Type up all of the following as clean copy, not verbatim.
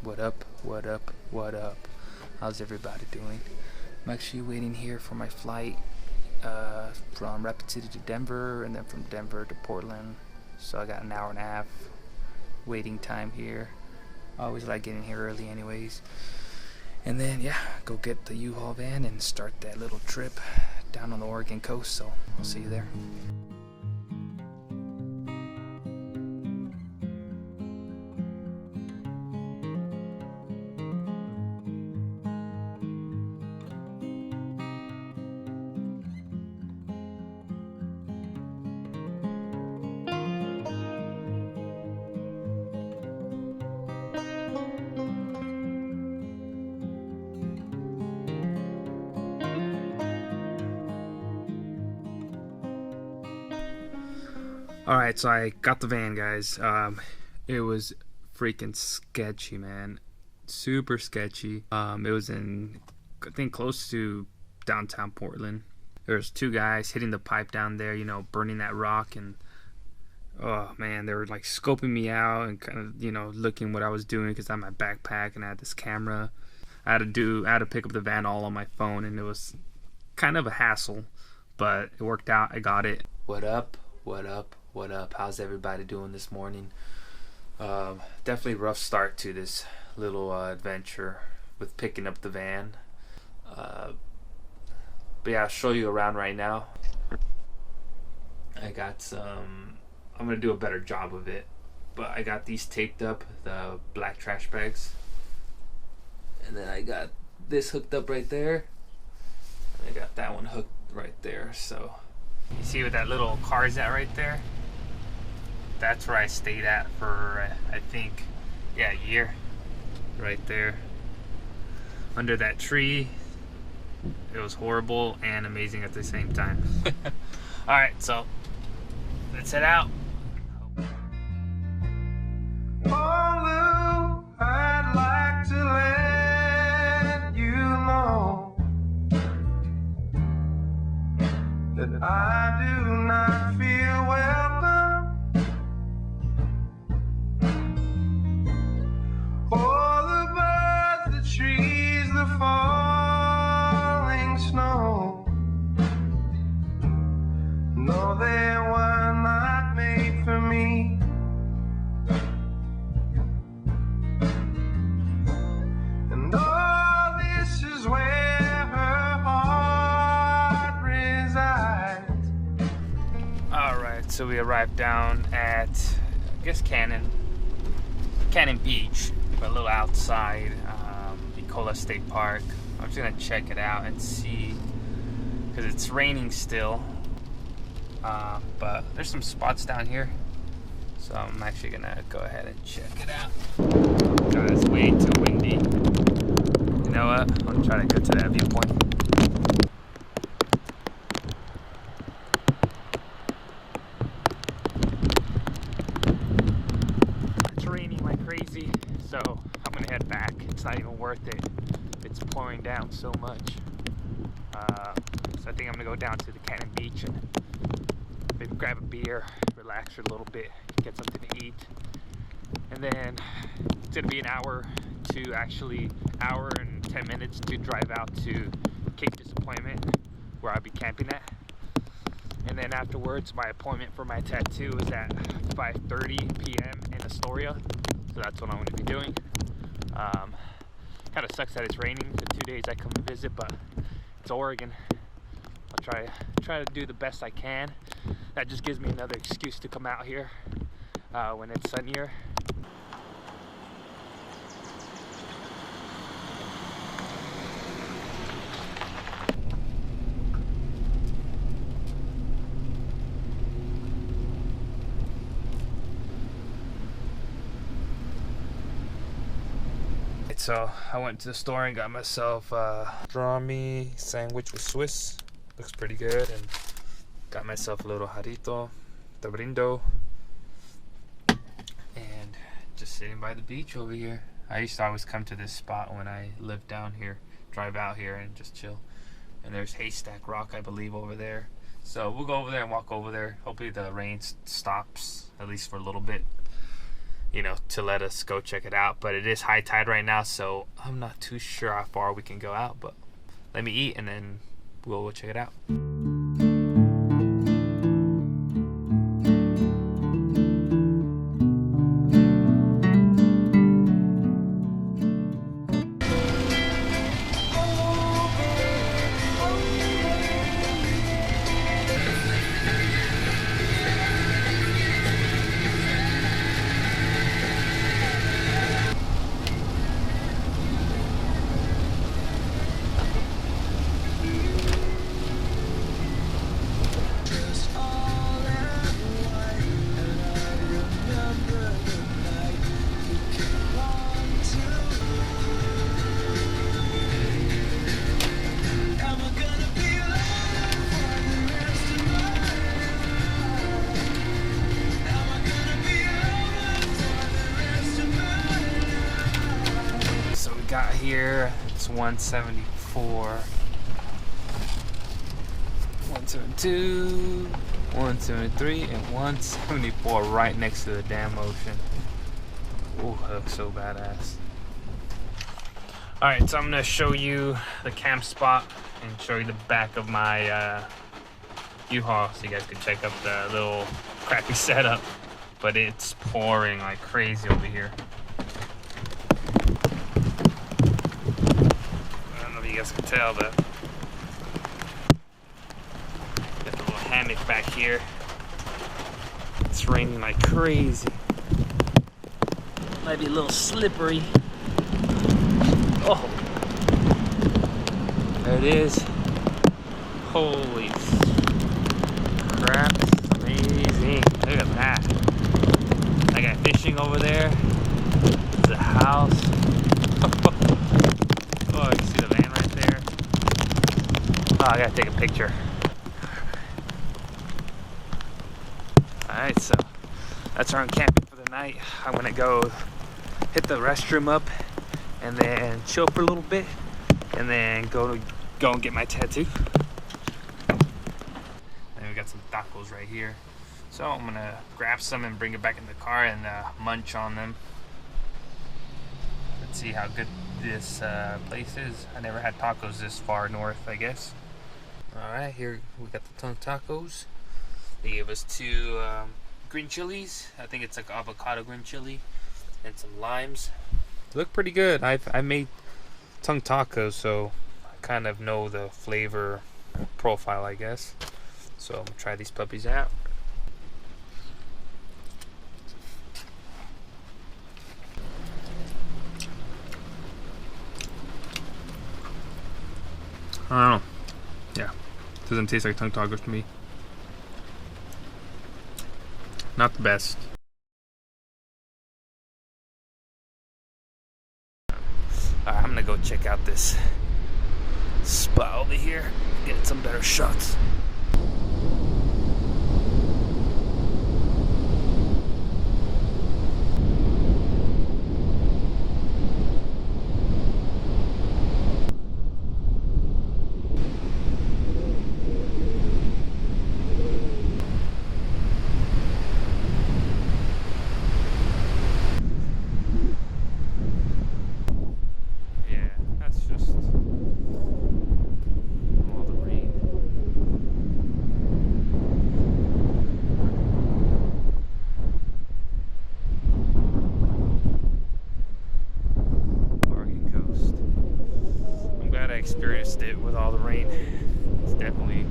What up, what up, what up? How's everybody doing? I'm actually waiting here for my flight from Rapid City to Denver, and then from Denver to Portland. So I got an hour and a half waiting time here. I always like getting here early anyways. And then, yeah, go get the U-Haul van and start that little trip down on the Oregon coast. So I'll see you there. Alright, so I got the van, guys. It was freaking sketchy, man. Super sketchy. It was in, I think, close to downtown Portland. There was two guys hitting the pipe down there, you know, burning that rock, and oh man, they were like scoping me out and kind of, you know, looking what I was doing because I had my backpack and I had this camera. I had to pick up the van all on my phone, and it was kind of a hassle, but it worked out. I got it. What up? What up? What up? How's everybody doing this morning? Definitely rough start to this little adventure with picking up the van. But yeah, I'll show you around right now. I got some, I'm gonna do a better job of it, but I got these taped up, the black trash bags, and then I got this hooked up right there, and I got that one hooked right there. So you see where that little car is at right there? That's where I stayed at for, I think, yeah, a year. Right there. Under that tree. It was horrible and amazing at the same time. Alright, so let's head out. Oh, Lou, I'd like to let you know that I do not feel welcome. Oh, the birds, the trees, the falling snow. No, they were not made for me. And all this is where her heart resides. Alright, so we arrived down at, I guess, Cannon Beach. We're a little outside Ecola State Park. I'm just gonna check it out and see, because it's raining still, but there's some spots down here, so I'm actually gonna go ahead and check it out. God, it's way too windy. You know what? I'm gonna try to go to that viewpoint. It's raining like crazy, so I'm gonna head back. It's not even worth it. It's pouring down so much. So I think I'm gonna go down to the Cannon Beach and maybe grab a beer, relax for a little bit, get something to eat, and then it's gonna be an hour and 10 minutes to drive out to Cape Disappointment, where I'll be camping at. And then afterwards, my appointment for my tattoo is at 5:30 p.m. in Astoria, so that's what I'm going to be doing. Kind of sucks that it's raining the 2 days I come and visit, but it's Oregon. I'll try to do the best I can. That just gives me another excuse to come out here when it's sunnier. So I went to the store and got myself a pastrami sandwich with Swiss. Looks pretty good. And got myself a little jarrito, tabrindo. And just sitting by the beach over here. I used to always come to this spot when I lived down here, drive out here and just chill. And there's Haystack Rock, I believe, over there. So we'll go over there and walk over there. Hopefully the rain stops, at least for a little bit. you know, to let us go check it out. But it is high tide right now, so I'm not too sure how far we can go out. But let me eat and then we'll check it out. Got here, it's 174, 172, 173, and 174 right next to the damn ocean. Oh, that looks so badass. Alright, so I'm gonna show you the camp spot and show you the back of my U-Haul so you guys can check out the little crappy setup. But it's pouring like crazy over here. You guys can tell that. Got the little hammock back here. It's raining like crazy. Might be a little slippery. Oh, there it is. Holy crap! It's amazing. Look at that. I got fishing over there. There's a house. Oh, you can see the van right there. Oh, I gotta take a picture. Alright, so that's where I'm camping for the night. I'm gonna go hit the restroom up and then chill for a little bit and then go and get my tattoo. And we got some tacos right here. So I'm gonna grab some and bring it back in the car and munch on them. Let's see how good this place is. I never had tacos this far north, I guess. Alright, here we got the tongue tacos. They gave us 2 green chilies. I think it's like avocado green chili and some limes. They look pretty good. I made tongue tacos, so I kind of know the flavor profile, I guess. So I'm gonna try these puppies out. I don't know. Yeah, doesn't taste like tongue tacos to me. Not the best. I'm gonna go check out this spot over here, get some better shots. Experienced it with all the rain. It definitely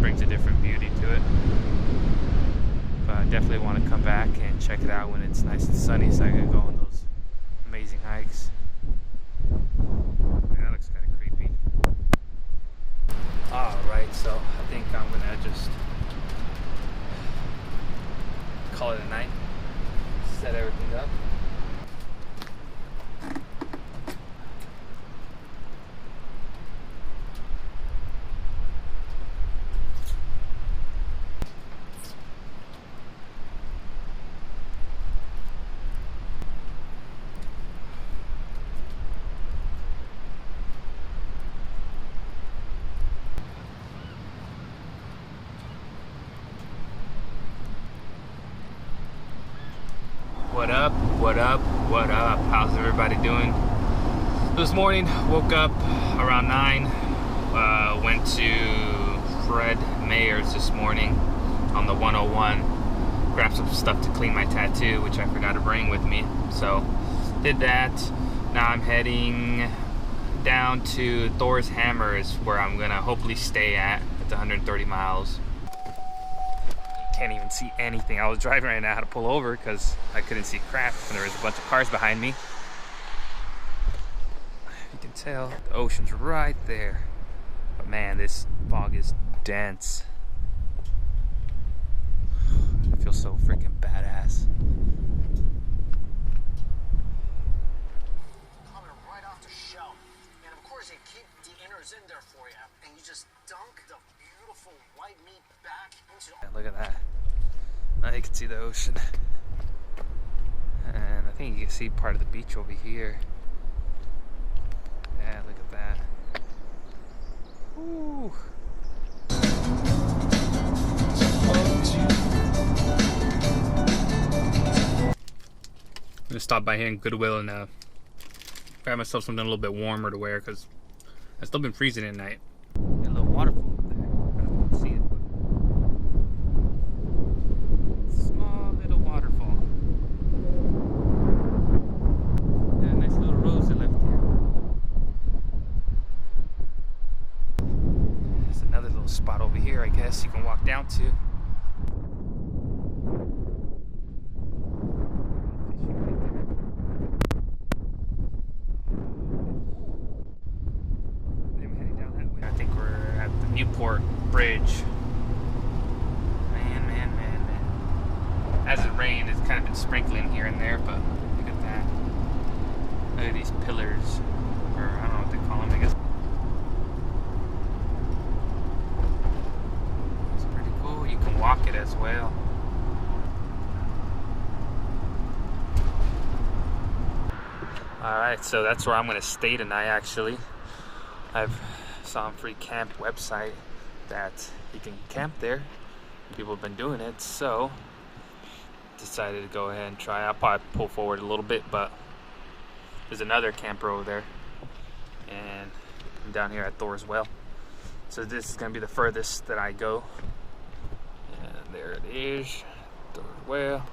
brings a different beauty to it. But I definitely want to come back and check it out when it's nice and sunny so I can go on those amazing hikes. That looks kind of creepy. Alright, so I think I'm gonna just call it a night, set everything up. What up? What up? What up? How's everybody doing? This morning, woke up around 9. Went to Fred Mayer's this morning on the 101. Grabbed some stuff to clean my tattoo, which I forgot to bring with me. So, did that. Now I'm heading down to Thor's Hammer, is where I'm gonna hopefully stay at. It's 130 miles. Can't even see anything. I was driving right now, I had to pull over because I couldn't see crap and there was a bunch of cars behind me. You can tell the ocean's right there. But man, this fog is dense. I feel so freaking badass. Coming right off the shell. And of course, they keep the innards in there for you. And you just dunk the beautiful white meat back into the... Yeah, look at that. Now you can see the ocean. And I think you can see part of the beach over here. Yeah, look at that. Ooh. I'm gonna stop by here in Goodwill and grab myself something a little bit warmer to wear because I've still been freezing at night. Got a little waterfall up there. I don't know if you can see it, but small little waterfall. And a nice little rose they left here. There's another little spot over here, I guess you can walk down to. I think we're at the Newport Bridge. Man. As it rained, it's kind of been sprinkling here and there, but look at that. Look at these pillars, or I don't know what they call them, I guess. It's pretty cool. You can walk it as well. Alright, so that's where I'm going to stay tonight, actually. I've saw a free camp website that you can camp there. People have been doing it, so decided to go ahead and try. I'll probably pull forward a little bit, but there's another camper over there, and I'm down here at Thor's Well. So this is going to be the furthest that I go, and there it is, Thor's Well.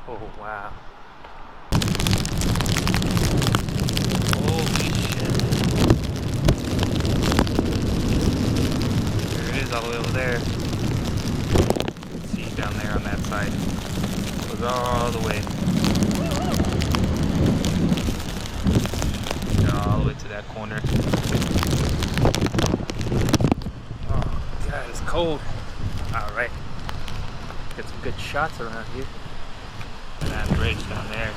Oh, wow. Holy shit. There it is, all the way over there. See down there on that side. It goes all the way. All the way to that corner. Oh, God, it's cold. Alright. Get some good shots around here. That bridge down there.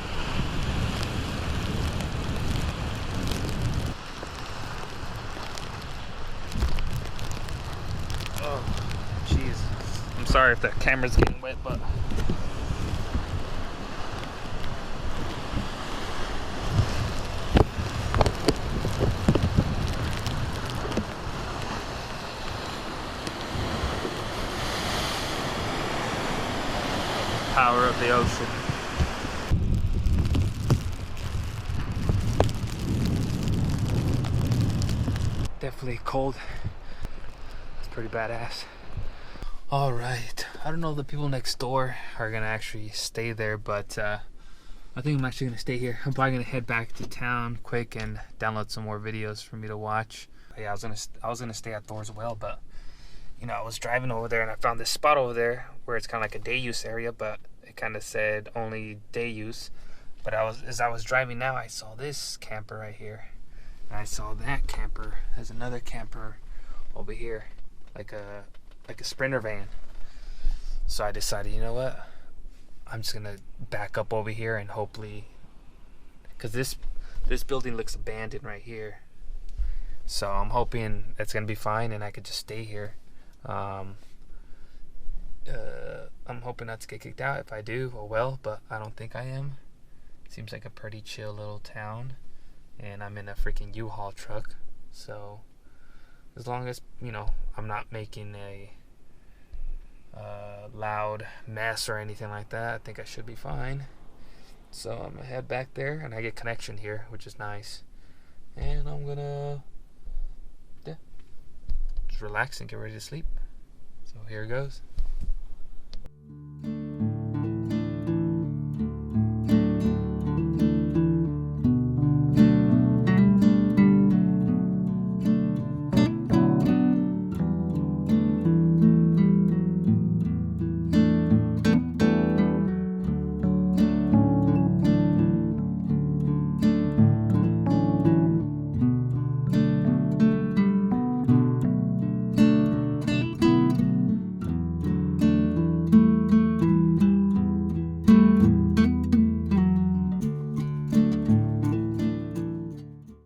Oh, jeez. I'm sorry if that camera's getting wet, but power of the ocean. Definitely cold. It's pretty badass. All right, I don't know if the people next door are gonna actually stay there, but I think I'm actually gonna stay here. I'm probably gonna head back to town quick and download some more videos for me to watch. But yeah, I was gonna stay at Thor's Well, but you know, I was driving over there and I found this spot over there where it's kind of like a day use area, but it kind of said only day use. But as I was driving now, I saw this camper right here. And I saw that camper. There's another camper over here, like a Sprinter van. So I decided, you know what? I'm just gonna back up over here and hopefully, because this building looks abandoned right here. So I'm hoping it's gonna be fine and I could just stay here. I'm hoping not to get kicked out. If I do, oh well, but I don't think I am. Seems like a pretty chill little town. and I'm in a freaking U-Haul truck. So as long as, you know, I'm not making a loud mess or anything like that, I think I should be fine. So I'm gonna head back there, and I get connection here, which is nice. And I'm gonna just relax and get ready to sleep. So here it goes.